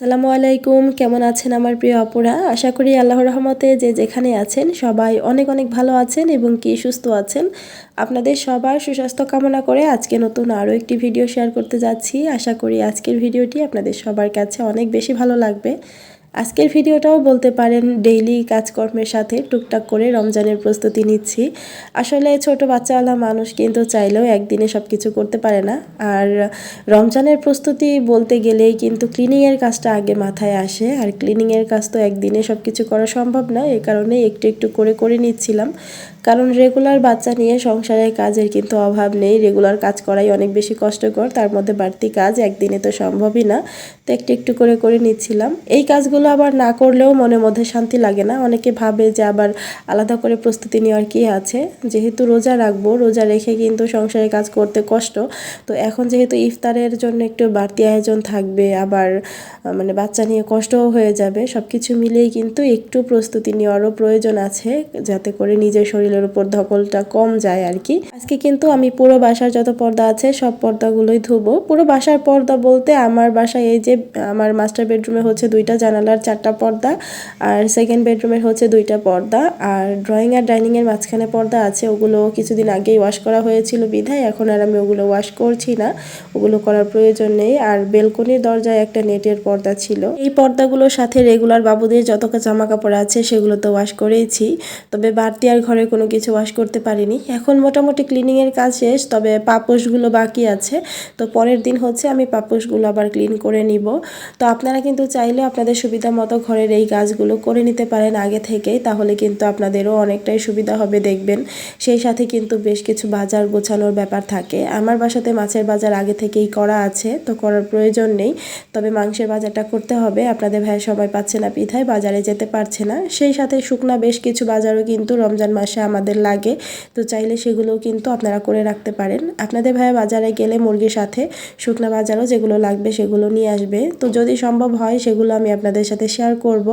আসসালামু আলাইকুম, কেমন আছেন আমার প্রিয় আপুরা? আশা করি আল্লাহর রহমতে যে যেখানে আছেন সবাই অনেক অনেক ভালো আছেন এবং কি সুস্থ আছেন। আপনাদের সবার সুস্বাস্থ্য কামনা করে আজকে নতুন আরও একটি ভিডিও শেয়ার করতে যাচ্ছি। আশা করি আজকের ভিডিওটি আপনাদের সবার কাছে অনেক বেশি ভালো লাগবে। আজকের ভিডিওটাও বলতে পারেন ডেইলি কাজকর্মের সাথে টুকটাক করে রমজানের প্রস্তুতি নিচ্ছি। আসলে ছোট বাচ্চাওয়ালা মানুষ কিন্তু চাইলেও একদিনে সব কিছু করতে পারে না। আর রমজানের প্রস্তুতি বলতে গেলেই কিন্তু ক্লিনিংয়ের কাজটা আগে মাথায় আসে। আর ক্লিনিংয়ের কাজ তো একদিনে সব কিছু করা সম্ভব না, এই কারণে একটু একটু করে করে নিচ্ছিলাম। কারণ রেগুলার বাচ্চা নিয়ে সংসারের কাজের কিন্তু অভাব নেই, রেগুলার কাজ করাই অনেক বেশি কষ্টকর, তার মধ্যে বাড়তি কাজ একদিনে তো সম্ভবই না। তো একটু একটু করে করে নিচ্ছিলাম। এই কাজগুলো আবার না করলেও মনের মধ্যে শান্তি লাগে না। অনেকে ভাবে যে আবার আলাদা করে প্রস্তুতি নেওয়ার কী আছে, যেহেতু রোজা রাখবো, রোজা রেখে কিন্তু সংসারের কাজ করতে কষ্ট। তো এখন যেহেতু ইফতারের জন্য একটু বাড়তি আয়োজন থাকবে, আবার মানে বাচ্চা নিয়ে কষ্টও হয়ে যাবে, সব কিছু মিলিয়েই কিন্তু একটু প্রস্তুতি নেওয়ারও প্রয়োজন আছে, যাতে করে নিজের শরীরের উপর ধকলটা কম যায় আর কি। আজকে কিন্তু আমি পুরো বাসার যত পর্দা আছে সব পর্দাগুলোই ধুবো। পুরো বাসার পর্দা বলতে আমার বাসায় এই যে আমার মাস্টার বেডরুমে হচ্ছে 2টা জানালার 4টা পর্দা, আর সেকেন্ড বেডরুমের হচ্ছে 2টা পর্দা, আর ড্রয়িং আর ডাইনিংয়ের মাঝখানে পর্দা আছে, ওগুলো কিছুদিন আগেই ওয়াশ করা হয়েছিল বিধায় এখন আর আমি ওগুলো ওয়াশ করছি না, ওগুলো করার প্রয়োজন নেই। আর বেলকনির দরজায় একটা নেটের পর্দা ছিল, এই পর্দাগুলোর সাথে রেগুলার বাবুদের যত জামা কাপড় আছে সেগুলো তো ওয়াশ করেইছি, তবে বাড়তি আর ঘরে কোনো কিছু ওয়াশ করতে পারিনি। এখন মোটামুটি ক্লিনিংয়ের কাজ শেষ, তবে পাপোশগুলো বাকি আছে। তো পরের দিন হচ্ছে আমি পাপোশগুলো আবার ক্লিন করে নিব। তো আপনারা কিন্তু চাইলে আপনাদের সুবিধা মতো ঘরের এই কাজগুলো করে নিতে পারেন আগে থেকেই, তাহলে কিন্তু আপনাদেরও অনেকটাই সুবিধা হবে দেখবেন। সেই সাথে কিন্তু বেশ কিছু বাজার গোছানোর ব্যাপার থাকে। আমার বাসাতে মাছের বাজার আগে থেকেই করা আছে, তো করার প্রয়োজন নেই, তবে মাংসের বাজারটা করতে হবে। আপনাদের ভাই সময় পাচ্ছে না বিধায় বাজারে যেতে পারছে না। সেই সাথে শুকনা বেশ কিছু বাজারও কিন্তু রমজান মাসে আমাদের লাগে, তো চাইলে সেগুলোও কিন্তু আপনারা করে রাখতে পারেন। আপনাদের ভাই বাজারে গেলে মুরগির সাথে শুকনা বাজারও যেগুলো লাগবে সেগুলো নিয়ে আসবে। তো যদি সম্ভব হয় সেগুলো আমি আপনাদের সাথে শেয়ার করব,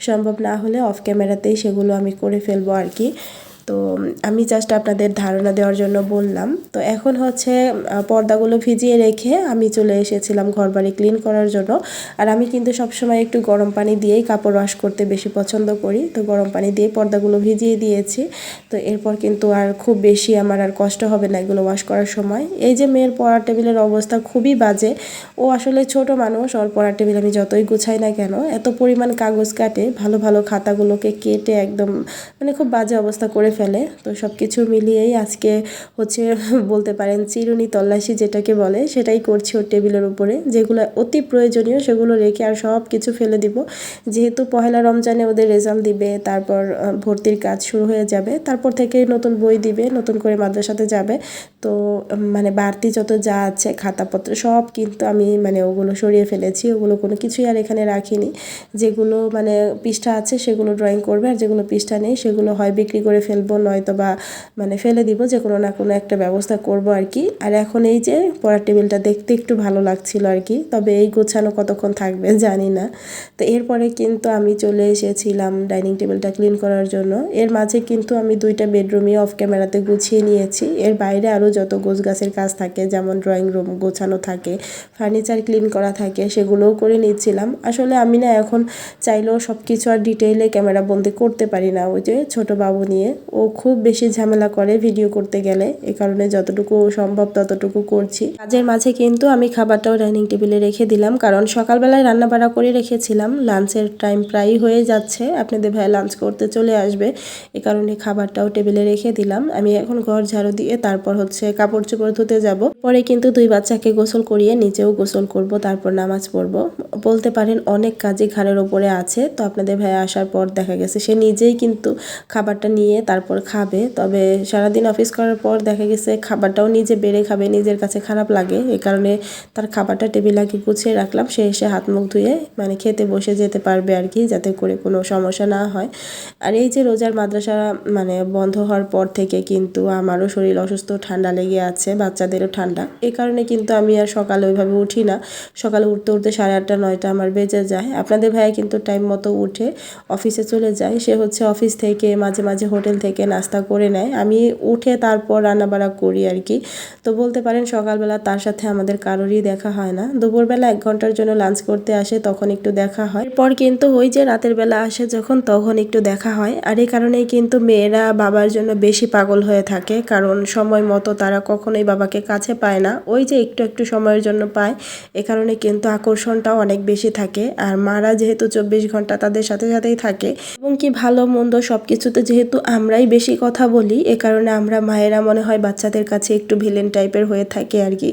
সম্ভব না হলে অফ ক্যামেরাতেই সেগুলো আমি করে ফেলবো আর কি। তো আমি জাস্ট আপনাদের ধারণা দেওয়ার জন্য বললাম। তো এখন হচ্ছে পর্দাগুলো ভিজিয়ে রেখে আমি চলে এসেছিলাম ঘরবাড়ি ক্লিন করার জন্য। আর আমি কিন্তু সবসময় একটু গরম পানি দিয়েই কাপড় ওয়াশ করতে বেশি পছন্দ করি, তো গরম পানি দিয়ে পর্দাগুলো ভিজিয়ে দিয়েছি। তো এরপর কিন্তু আর খুব বেশি আমার আর কষ্ট হবে না এগুলো ওয়াশ করার সময়। এই যে মেয়ের পড়ার টেবিলের অবস্থা খুবই বাজে, ও আসলে ছোট মানুষ, ওর পড়ার টেবিল আমি যতই গুছাই না কেন এত পরিমাণ কাগজ কাটে, ভালো ভালো খাতাগুলোকে কেটে একদম মানে খুব বাজে অবস্থা করে ফেলে। তো সব কিছু মিলিয়েই আজকে হচ্ছে বলতে পারেন চিরুনি তল্লাশি যেটাকে বলে সেটাই করছি ওর টেবিলের উপরে, যেগুলো অতি প্রয়োজনীয় সেগুলো রেখে আর সব কিছু ফেলে দিব। যেহেতু পহেলা রমজানে ওদের রেজাল্ট দিবে, তারপর ভর্তির কাজ শুরু হয়ে যাবে, তারপর থেকে নতুন বই দিবে, নতুন করে মাদ্রাসাতে যাবে। তো মানে বাড়তি যত যা আছে খাতাপত্র সব কিন্তু আমি মানে ওগুলো সরিয়ে ফেলেছি, ওগুলো কোনো কিছুই আর এখানে রাখিনি। যেগুলো মানে পৃষ্ঠা আছে সেগুলো ড্রয়িং করবে, আর যেগুলো পৃষ্ঠা নেই সেগুলো হয় বিক্রি করে ফেলবো, নয়তো বা মানে ফেলে দিব, যে কোনো না কোনো একটা ব্যবস্থা করব আর কি। আর এখন এই যে পড়ার টেবিলটা দেখতে একটু ভালো লাগছিল আর কি, তবে এই গোছানো কতক্ষণ থাকবে জানি না। তো এরপরে কিন্তু আমি চলে এসেছিলাম ডাইনিং টেবিলটা ক্লিন করার জন্য। এর মাঝে কিন্তু আমি 2টা বেডরুমই অফ ক্যামেরাতে গুছিয়ে নিয়েছি, এর বাইরে আরও যত গোছগাছের কাজ থাকে, যেমন ড্রয়িং রুম গোছানো থাকে, ফার্নিচার ক্লিন করা থাকে, সেগুলোও করে নিচ্ছিলাম। আসলে আমি না এখন চাইলেও সব কিছু আর ডিটেইলে ক্যামেরা বন্দি করতে পারি না, ওই যে ছোট বাবু নিয়ে ও খুব বেশি ঝামেলা করে ভিডিও করতে গেলে, এই কারণে যতটুকু সম্ভব ততটুকু করছি। কাজের মাঝে কিন্তু আমি খাবারটাও ডাইনিং টেবিলে রেখে দিলাম, কারণ সকালবেলায় রান্না বাড়া করে রেখেছিলাম, লাঞ্চের টাইম প্রায় হয়ে যাচ্ছে, আপনাদের ভাই লাঞ্চ করতে চলে আসবে, এ কারণে খাবারটাও টেবিলে রেখে দিলাম। আমি এখন ঘর ঝাড়ু দিয়ে তারপর হচ্ছে কাপড় চোপড় ধুতে যাব, পরে কিন্তু 2 বাচ্চাকে গোসল করিয়ে নিচেও গোসল করব, তারপর নামাজ পড়ব। বলতে পারেন অনেক কাজই ঘাড়ের ওপরে আছে। তো আপনাদের ভাই আসার পর দেখা গেছে সে নিজেই কিন্তু খাবারটা নিয়ে তারপর খাবে, তবে সারাদিন অফিস করার পর দেখা গেছে খাবারটাও নিজে বেড়ে খাবে, নিজের কাছে খারাপ লাগে, এই কারণে তার খাবারটা টেবিল আগে গুছিয়ে রাখলাম, সে এসে হাত মুখ ধুয়ে মানে খেতে বসে যেতে পারবে আর কি, যাতে করে কোনো সমস্যা না হয়। আর এই যে রোজার মাদ্রাসা মানে বন্ধ হওয়ার পর থেকে কিন্তু আমারও শরীর অসুস্থ, ঠান্ডা লেগে আছে, বাচ্চাদেরও ঠান্ডা, এই কারণে কিন্তু আমি আর সকালে ওইভাবে উঠি না। সকালে উঠতে উঠতে 8:30 9টা আমার বেজে যায়। আপনাদের ভাইয়া কিন্তু টাইম মতো উঠে অফিসে চলে যায়, সে হচ্ছে অফিস থেকে মাঝে মাঝে হোটেল থেকে থেকে নাস্তা করে নেয়, আমি উঠে তারপর রান্নাবাড়া করি আর কি। তো বলতে পারেন সকালবেলা তার সাথে আমাদের কারোরই দেখা হয় না। দুপুরবেলা 1 ঘন্টার জন্য লাঞ্চ করতে আসে, তখন একটু দেখা হয়। এরপর কিন্তু ওই যে রাতের বেলা আসে যখন, তখন একটু দেখা হয়। আর এই কারণেই কিন্তু মেয়েরা বাবার জন্য বেশি পাগল হয়ে থাকে, কারণ সময় মতো তারা কখনোই বাবাকে কাছে পায় না। ওই যে একটু একটু সময়ের জন্য পায়, এ কারণে কিন্তু আকর্ষণটাও অনেক বেশি থাকে। আর মারা যেহেতু 24 ঘন্টা তাদের সাথে সাথেই থাকে এবং কি ভালো মন্দ সবকিছুতে যেহেতু আমরাই বেশি কথা বলি, এ কারণে আমরা মায়েরা মনে হয় বাচ্চাদের কাছে একটু ভিলেন টাইপের হয়ে থাকে আর কি।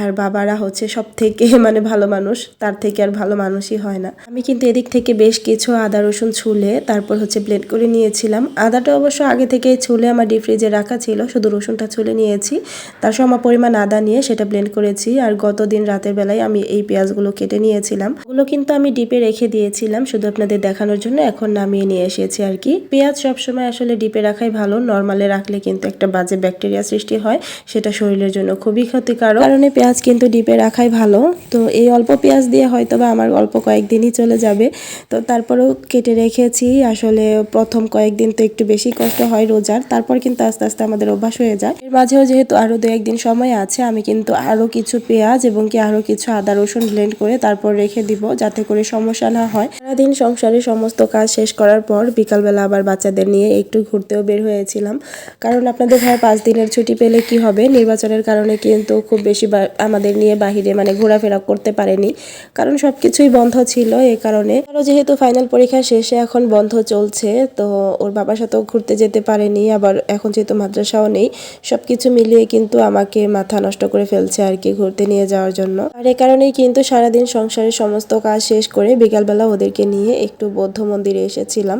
আর বাবারা হচ্ছে সব থেকে মানে ভালো মানুষ, তার থেকে আর ভালো মানুষই হয় না। আমি কিন্তু এদিক থেকে বেশ কিছু আদা রসুন ছুলে তারপর হচ্ছে ব্লেন্ড করে নিয়েছিলাম। আদাটা অবশ্য আগে থেকে ছুলে আমার ডিপ ফ্রিজে রাখা ছিল, শুধু রসুনটা ছুলে নিয়েছি। তার সম পরিমাণ আদা নিয়ে সেটা ব্লেন্ড করেছি। আর গতদিন রাতের বেলায় আমি এই পেঁয়াজগুলো কেটে নিয়েছিলাম, ওগুলো কিন্তু আমি ডিপে রেখে দিয়েছিলাম শুধু আপনাদের দেখানোর জন্য, এখন নামিয়ে নিয়ে এসেছি আর কি। পেঁয়াজ সবসময় আসলে ডিপে রাখাই ভালো, নর্মালে রাখলে কিন্তু একটা বাজে ব্যাকটেরিয়া সৃষ্টি হয়, সেটা শরীরের জন্য খুবই ক্ষতিকারক, কারণে পেঁয়াজ কিন্তু ডিপে রাখাই ভালো। তো এই অল্প পেঁয়াজ দিয়ে হয়তো বা আমার অল্প কয়েকদিনই চলে যাবে। তো তারপরেও কেটে রেখেছি। আসলে প্রথম কয়েকদিন তো একটু বেশি কষ্ট হয় রোজার, তারপর কিন্তু আস্তে আস্তে আমাদের অভ্যাস হয়ে যায়। এর মাঝেও যেহেতু আরো 2-1 দিন সময় আছে, আমি কিন্তু আরো কিছু পেঁয়াজ এবং কি আরো কিছু আদা রসুন ব্লেন্ড করে তারপর রেখে দিব, যাতে করে সমস্যা না হয়। সারাদিন সংসারের সমস্ত কাজ শেষ করার পর বিকালবেলা আবার বাচ্চাদের নিয়ে একটু ঘুরতেও বের হয়েছিলাম, কারণ আপনাদের ভাই 5 দিনের ছুটি পেলে কি হবে, নির্বাচনের কারণে কিন্তু খুব বেশি আমাদের নিয়ে বাহিরে মানে ঘোরাফেরা করতে পারেনি, কারণ সবকিছুই বন্ধ ছিল। এই কারণে আরো যেহেতু ফাইনাল পরীক্ষা শেষে এখন বন্ধ চলছে, তো ওর বাবার সাথেও ঘুরতে যেতে পারেনি, আবার এখন যেহেতু মাদ্রাসাও নেই, সবকিছু মিলিয়ে কিন্তু আমাকে মাথা নষ্ট করে ফেলছে আর কি ঘুরতে নিয়ে যাওয়ার জন্য। আর এই কারণেই কিন্তু সারাদিন সংসারের সমস্ত কাজ শেষ করে বিকালবেলা ওদেরকে নিয়ে একটু বৌদ্ধ মন্দিরে এসেছিলাম।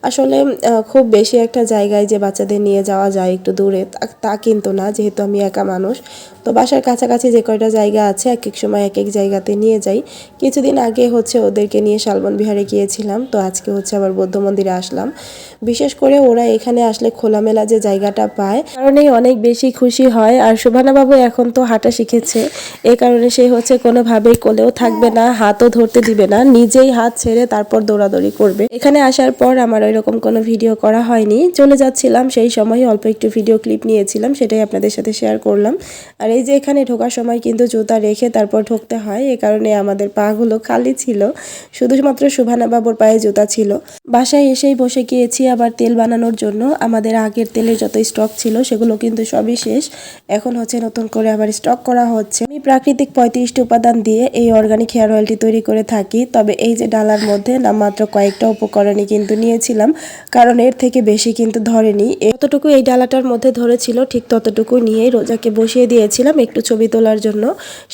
আসলে খুব বেশি একটা জায়গায় যে বাচ্চাদের নিয়ে যাওয়া যায় একটু দূরে তা কিন্তু না, যেহেতু আমি একা মানুষ। তো বাসার কাছাকাছি যে কয়টা জায়গা আছে এক এক সময় এক এক জায়গাতে নিয়ে যাই। কিছুদিন আগে হচ্ছে ওদেরকে নিয়ে শালবন বিহারে গিয়েছিলাম, তো আজকে হচ্ছে আবার বৌদ্ধ মন্দিরে আসলাম। বিশেষ করে ওরা এখানে আসলে খোলামেলা যে জায়গাটা পায়, কারণেই অনেক বেশি খুশি হয়। আর শোভানা বাবু এখন তো হাঁটা শিখেছে, এই কারণে সে হচ্ছে কোনোভাবেই কোলেও থাকবে না, হাতও ধরতে দিবে না, নিজেই হাত ছেড়ে তারপর দৌড়াদৌড়ি করবে। এখানে আসার পর আমার ওইরকম কোনো ভিডিও করা হয়নি, চলে যাচ্ছিলাম সেই সময় অল্প একটু ভিডিও ক্লিপ নিয়েছিলাম, সেটাই আপনাদের সাথে শেয়ার করলাম। আর এই যে এখানে ঢোকার সময় কিন্তু জুতা রেখে তারপর ঢুকতে হয়, এই কারণে আমাদের পাগুলো খালি ছিল, শুধুমাত্র শোভানা বাবুর পায়ে জুতা ছিল। বাসায় এসেই বসে গিয়েছি আবার তেল বানানোর জন্য। আমাদের আগের তেলের যত স্টক ছিল সেগুলো কিন্তু সবই শেষ, এখন হচ্ছে নতুন করে আবার স্টক করা হচ্ছে। আমি প্রাকৃতিক 35টি উপাদান দিয়ে এই অর্গানিক হেয়ার অয়েলটি তৈরি করে থাকি, তবে এই যে ডালার মধ্যে নামমাত্র কয়েকটা উপকরণই কিন্তু নিয়েছিলাম, কারণ এর থেকে বেশি কিন্তু ধরেনি। যতটুকু এই ডালাটার মধ্যে ধরেছিল ঠিক ততটুকু নিয়েই রোজাকে বসিয়ে দিয়েছিলাম একটু ছবি তোলার জন্য।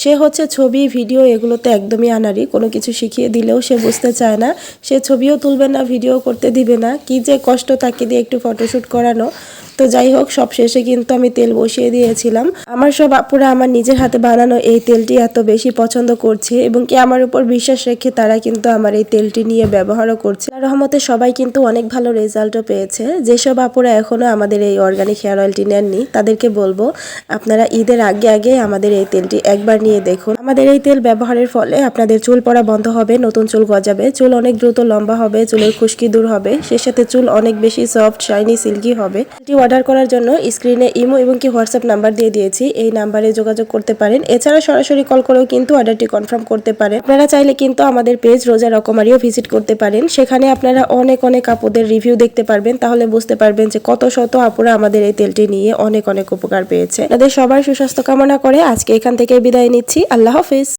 সে হচ্ছে ছবি ভিডিও এগুলোতে একদমই আনারি, কোনো কিছু শিখিয়ে দিলেও সে বুঝতে চায় না, সে ছবিও তুলবে না, ভিডিও করতে দিবে না, কি যে কষ্ট তাকে দিয়ে একটু ফটোশ্যুট করানো। তো যাই হোক, সব শেষে কিন্তু আমি তেল বসিয়ে দিয়েছিলাম। আমার সব আপুরা আমার নিজের হাতে বানানো এই তেলটি এত বেশি পছন্দ করছে এবং কি আমার উপর বিশ্বাস রেখে তারা কিন্তু আমার এই তেলটি নিয়ে ব্যবহারও করছে। আর রহমতে সবাই কিন্তু অনেক ভালো রেজাল্টও পেয়েছে। যেসব আপুরা এখনো আমাদের এই অর্গানিক হেয়ার অয়েলটি নেননি তাদেরকে বলবো আপনারা ঈদের আগে আগে আমাদের এই তেলটি একবার নিয়ে দেখুন। আমাদের এই তেল ব্যবহারের ফলে আপনাদের চুল পড়া বন্ধ হবে, নতুন চুল গজাবে, চুল অনেক দ্রুত লম্বা হবে, চুলের খুশকি দূর হবে, সে সাথে চুল অনেক বেশি সফট, শাইনি, সিল্কি হবে। এটি অর্ডার করার জন্য স্ক্রিনে ইমো এবং কি হোয়াটসঅ্যাপ নাম্বার দিয়ে দিয়েছি, এই নাম্বারে যোগাযোগ করতে পারেন। এছাড়া সরাসরি কল করেও কিন্তু অর্ডারটি কনফার্ম করতে পারেন। আপনারা চাইলে কিন্তু আমাদের পেজ রোজা রকমারিও ভিজিট করতে পারেন, সেখানে আপনারা অনেক অনেক আপুদের রিভিউ দেখতে পারবেন, তাহলে বুঝতে পারবেন যে কত শত আপুরা আমাদের এই তেলটি নিয়ে অনেক অনেক উপকার পেয়েছে। আপনাদের সবার সুস্বাস্থ্য কামনা করে আজকে এখান থেকে বিদায় নিচ্ছি। আল্লাহ হাফেজ।